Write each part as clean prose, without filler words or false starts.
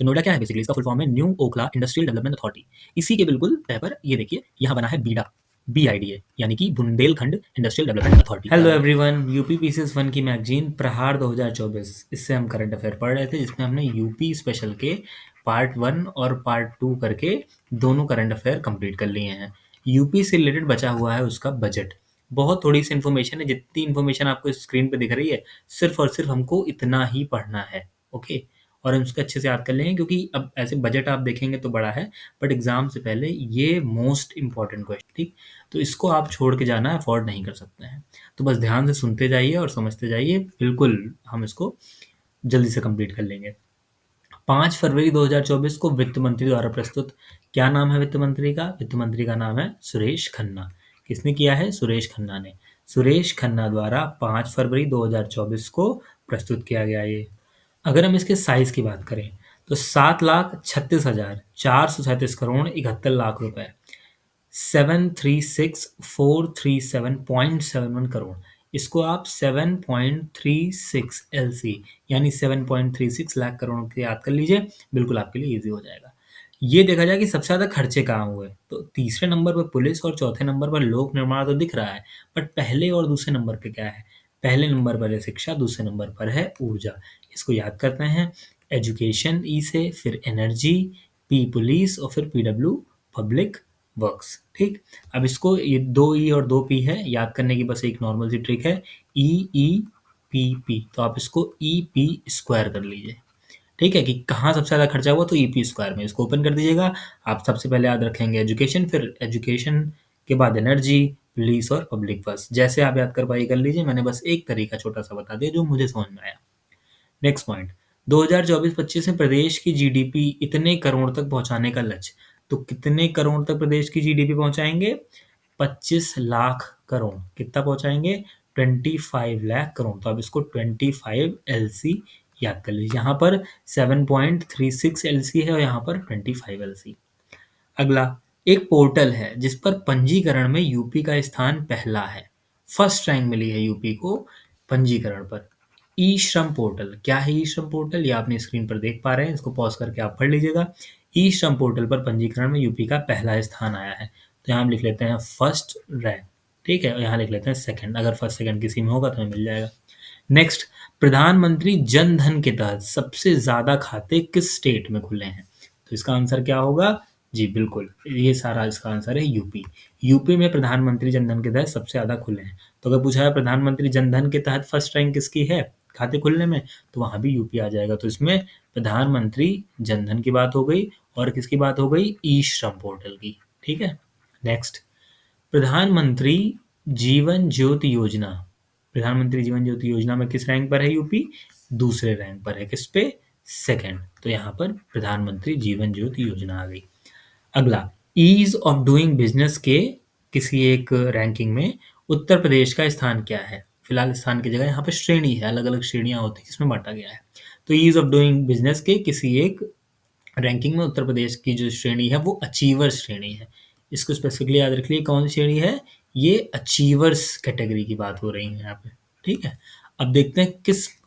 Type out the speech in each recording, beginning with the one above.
तो नोएडा क्या है बेसिकली, इसका फुल फॉर्म है new Okhla industrial development authority. इसी के बिल्कुल तय पर ये देखिए यहाँ बना है बीडा, BIDA, यानी कि Bundelkhand industrial development authority. Hello everyone, UP PCS 1 की मैगजीन प्रहार 2024, इससे हम करंट अफेयर पढ़ रहे थे, जिसमें हमने यूपी स्पेशल के पार्ट 1 और पार्ट 2 करके दोनों करंट अफेयर कंप्लीट कर लिए हैं। यूपी से रिलेटेड बचा हुआ है उसका बजट। बहुत थोड़ी सी इन्फॉर्मेशन है, जितनी इन्फॉर्मेशन आपको स्क्रीन पे दिख रही है सिर्फ और सिर्फ हमको इतना ही पढ़ना है। ओके, और हम उसको अच्छे से याद कर लेंगे, क्योंकि अब ऐसे बजट आप देखेंगे तो बड़ा है, बट एग्जाम से पहले ये मोस्ट इंपॉर्टेंट क्वेश्चन, ठीक। तो इसको आप छोड़ के जाना अफोर्ड नहीं कर सकते हैं। तो बस ध्यान से सुनते जाइए और समझते जाइए, बिल्कुल हम इसको जल्दी से कंप्लीट कर लेंगे। 5 फरवरी 2024 को वित्त मंत्री द्वारा प्रस्तुत, क्या नाम है वित्त मंत्री का? वित्त मंत्री का नाम है सुरेश खन्ना। किसने किया है? सुरेश खन्ना ने। सुरेश खन्ना द्वारा 5 फरवरी 2024 को प्रस्तुत किया गया ये। अगर हम इसके साइज की बात करें तो 7,36,437 करोड़ 71 लाख रुपए, 736,437.71 करोड़। इसको आप 7.36 LC यानी 7.36 लाख करोड़ के याद कर लीजिए, बिल्कुल आपके लिए इजी हो जाएगा। ये देखा जाए कि सबसे ज्यादा खर्चे कहाँ हुए, तो तीसरे नंबर पर पुलिस और चौथे नंबर पर लोक निर्माण तो दिख रहा है, बट पहले और दूसरे नंबर पे क्या है? पहले नंबर पर है शिक्षा, दूसरे नंबर पर है ऊर्जा। इसको याद करते हैं, एजुकेशन ई से, फिर एनर्जी, पी पुलिस और फिर PW पब्लिक वर्क्स, ठीक। अब इसको, ये 2 ई और 2 पी है, याद करने की बस एक नॉर्मल सी ट्रिक है, EEPP, तो आप इसको EP स्क्वायर कर लीजिए, ठीक है, कि कहाँ सबसे ज़्यादा खर्चा हुआ, तो EP स्क्वायर में इसको ओपन कर दीजिएगा। आप सबसे पहले याद रखेंगे एजुकेशन, फिर एजुकेशन के बाद एनर्जी, पुलिस और पब्लिक वर्क्स। जैसे आप याद कर पाइए कर लीजिए, मैंने बस एक तरीका छोटा सा बता दिया जो मुझे समझ में आया। नेक्स्ट पॉइंट, 2024-25 में प्रदेश की GDP इतने करोड़ तक पहुंचाने का लक्ष्य। तो कितने करोड़ तक प्रदेश की GDP पहुंचाएंगे? 25 लाख करोड़। कितना पहुंचाएंगे? 25 लाख करोड़। तो अब इसको 25 LC याद कर लीजिए। यहाँ पर 7.36 LC है और यहाँ पर 25 LC। अगला, एक पोर्टल है जिस पर पंजीकरण में यूपी का स्थान पहला है। फर्स्ट रैंक मिली है यूपी को पंजीकरण पर। ई श्रम पोर्टल। क्या है ई श्रम पोर्टल? ये आपने स्क्रीन पर देख पा रहे हैं, इसको पॉज करके आप पढ़ लीजिएगा। ई श्रम पोर्टल पर पंजीकरण में यूपी का पहला स्थान आया है। तो यहाँ हम लिख लेते हैं फर्स्ट रैंक, ठीक है, और यहाँ लिख लेते हैं सेकंड। अगर फर्स्ट सेकंड किसी में होगा तो हमें मिल जाएगा। नेक्स्ट, प्रधानमंत्री जन धन के तहत सबसे ज्यादा खाते किस स्टेट में खुले हैं? तो इसका आंसर क्या होगा? जी बिल्कुल, ये सारा इसका आंसर है यूपी। यूपी में प्रधानमंत्री जन धन के तहत सबसे ज्यादा खुले हैं। तो अगर पूछा है प्रधानमंत्री जन धन के तहत फर्स्ट रैंक किसकी है खाते खुलने में, तो वहां भी यूपी आ जाएगा। तो इसमें प्रधानमंत्री जन धन की बात हो गई और किसकी बात हो गई? ई श्रम पोर्टल की, ठीक है। नेक्स्ट, प्रधानमंत्री जीवन ज्योति योजना। प्रधानमंत्री जीवन ज्योति योजना में किस रैंक पर है यूपी? दूसरे रैंक पर है। किस पे? सेकंड। तो यहाँ पर प्रधानमंत्री जीवन ज्योति योजना आ गई। अगला, ईज ऑफ डूइंग बिजनेस के किसी एक रैंकिंग में उत्तर प्रदेश का स्थान क्या है? फिलहाल स्थान की जगह यहाँ पे श्रेणी है, अलग अलग श्रेणियां होती है जिसमें बांटा गया है। तो ईज ऑफ डूइंग बिजनेस के किसी एक रैंकिंग में उत्तर प्रदेश की जो श्रेणी है वो अचीवर श्रेणी है। इसको स्पेसिफिकली याद रख लिए, कौन सी श्रेणी है ये? अचीवर्स कैटेगरी की बात हो रही है यहाँ पे, ठीक है। अब देखते हैं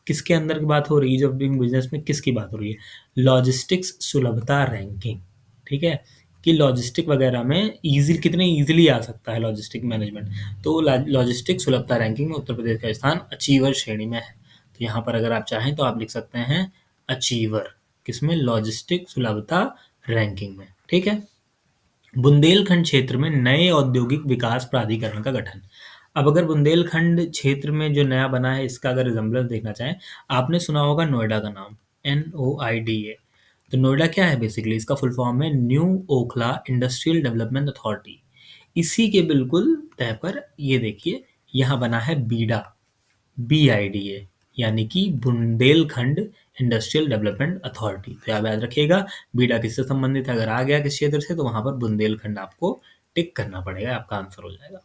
किसके अंदर की बात हो रही है, ईज ऑफ डूइंग बिजनेस में किसकी बात हो रही है? लॉजिस्टिक्स सुलभता रैंकिंग, ठीक है, कि लॉजिस्टिक वगैरह में कितने इजीली आ सकता है लॉजिस्टिक मैनेजमेंट। तो लॉजिस्टिक सुलभता रैंकिंग में उत्तर प्रदेश का स्थान अचीवर श्रेणी में है। तो यहाँ पर अगर आप चाहें तो आप लिख सकते हैं अचीवर, किसमें? लॉजिस्टिक सुलभता रैंकिंग में, ठीक है। बुंदेलखंड क्षेत्र में नए औद्योगिक विकास प्राधिकरण का गठन। अब अगर बुंदेलखंड क्षेत्र में जो नया बना है इसका अगर रिजम्बलेंस देखना चाहें, आपने सुना होगा नोएडा का नाम, NOIDA। तो नोएडा क्या है बेसिकली, इसका फुल फॉर्म है new Okhla industrial development authority. इसी के बिल्कुल तय पर ये देखिए यहाँ बना है बीडा, BIDA, यानी कि बुंदेलखंड इंडस्ट्रियल डेवलपमेंट अथॉरिटी। तो आप याद रखिएगा बीडा किससे संबंधित है, अगर आ गया किस क्षेत्र से तो वहां पर बुंदेलखंड आपको टिक करना पड़ेगा, आपका आंसर हो जाएगा।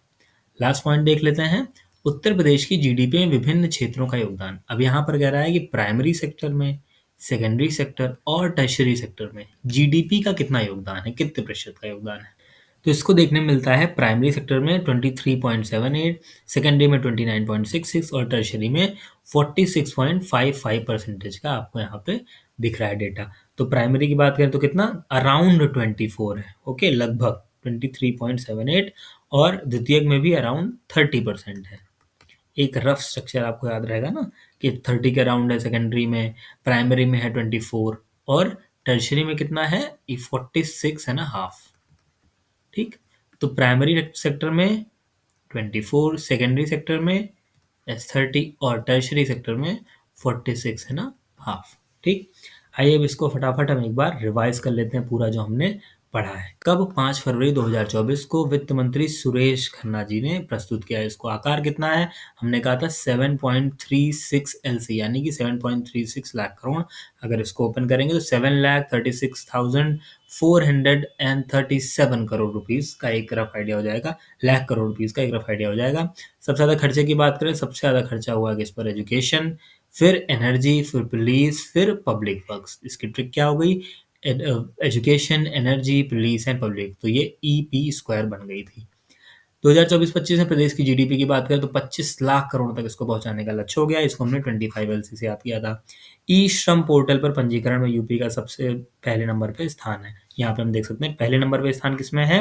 लास्ट पॉइंट देख लेते हैं, उत्तर प्रदेश की GDP में विभिन्न क्षेत्रों का योगदान। अब यहाँ पर कह रहा है कि प्राइमरी सेक्टर में, सेकेंडरी सेक्टर और टर्शरी सेक्टर में GDP का कितना योगदान है, कितने प्रतिशत का योगदान है। तो इसको देखने में मिलता है प्राइमरी सेक्टर में 23.78, सेकेंडरी में 29.66 और टर्शरी में 46.55% का आपको यहाँ पे दिख रहा है डेटा। तो प्राइमरी की बात करें तो कितना अराउंड 24 है, ओके, लगभग 23.78, और द्वितीयक में भी अराउंड 30% है। एक रफ स्ट्रक्चर आपको याद रहेगा ना कि 30 के अराउंड है सेकेंडरी में, प्राइमरी में है 24 और टर्शरी में कितना है, 46 है ना, हाफ। ठीक, तो प्राइमरी सेक्टर में 24, सेकेंडरी सेक्टर में S30 और टर्शरी सेक्टर में 46 है ना, हाफ। ठीक, आइए अब इसको फटाफट हम एक बार रिवाइज कर लेते हैं पूरा जो हमने पढ़ा है। कब 5 फरवरी 2024 को वित्त मंत्री सुरेश खन्ना जी ने प्रस्तुत किया है। इसको आकार कितना है, हमने कहा था 7.36 LC यानी कि 7.36 लाख करोड़। अगर इसको ओपन करेंगे तो 7,36,437 करोड़ रुपीस का एक रफ आइडिया हो जाएगा, लाख करोड़ रुपीस का एक रफ आइडिया हो जाएगा। सबसे ज़्यादा खर्चे की बात करें, सबसे ज़्यादा खर्चा हुआ है इस पर एजुकेशन, फिर एनर्जी, फिर पुलिस, फिर पब्लिक वर्क्स। इसकी ट्रिक क्या हो गई, education, energy, police and public, तो ये EP स्क्वायर बन गई थी। 2024-25 में प्रदेश की GDP की बात करें तो 25 लाख करोड़ तक इसको पहुंचाने का लक्ष्य हो गया। इसको हमने 25 LC से याद किया था। ई श्रम पोर्टल पर पंजीकरण में यूपी का सबसे पहले नंबर पे स्थान है। यहाँ पे हम देख सकते हैं पहले नंबर पे स्थान किसमें है,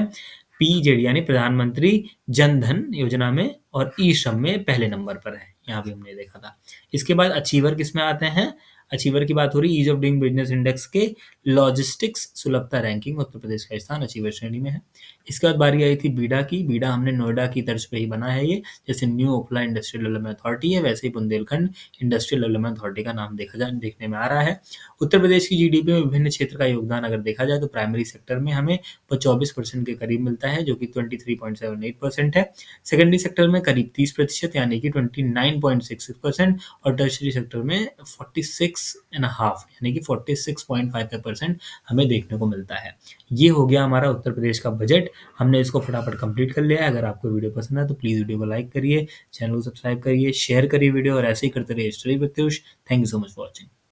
PJD यानी प्रधानमंत्री जन धन योजना में, और ई श्रम में पहले नंबर पर है। यहाँ भी हमने देखा था। इसके बाद अचीवर किसमें आते हैं, अचीवर की बात हो रही, ease of doing business index के लॉजिस्टिक्स सुलभता रैंकिंग, उत्तर प्रदेश का स्थान अचीवर श्रेणी में है। इसके बाद बारी आई थी बीडा की। बीडा हमने नोएडा की तर्ज पे ही बना है ये, जैसे new Okhla industrial development authority है वैसे ही बुंदेलखंड इंडस्ट्रियल डेवलपमेंट अथॉरिटी का नाम देखने में आ रहा है। उत्तर प्रदेश की GDP में विभिन्न क्षेत्र का योगदान अगर देखा जाए तो प्राइमरी सेक्टर में हमें 24% के करीब मिलता है जो कि 23.78% है। सेकेंडरी सेक्टर में करीब 30% यानी कि 29.66%, और टर्शरी सेक्टर में 46.5 यानी कि 46.55% हमें देखने को मिलता है। ये हो गया हमारा उत्तर प्रदेश का बजट। हमने इसको फटाफट कंप्लीट कर लिया है। अगर आपको वीडियो पसंद है तो प्लीज़ वीडियो को लाइक करिए, चैनल को सब्सक्राइब करिए, शेयर करिए वीडियो, और ऐसे ही करते रहिए study with Piyush. Thank you so much for watching.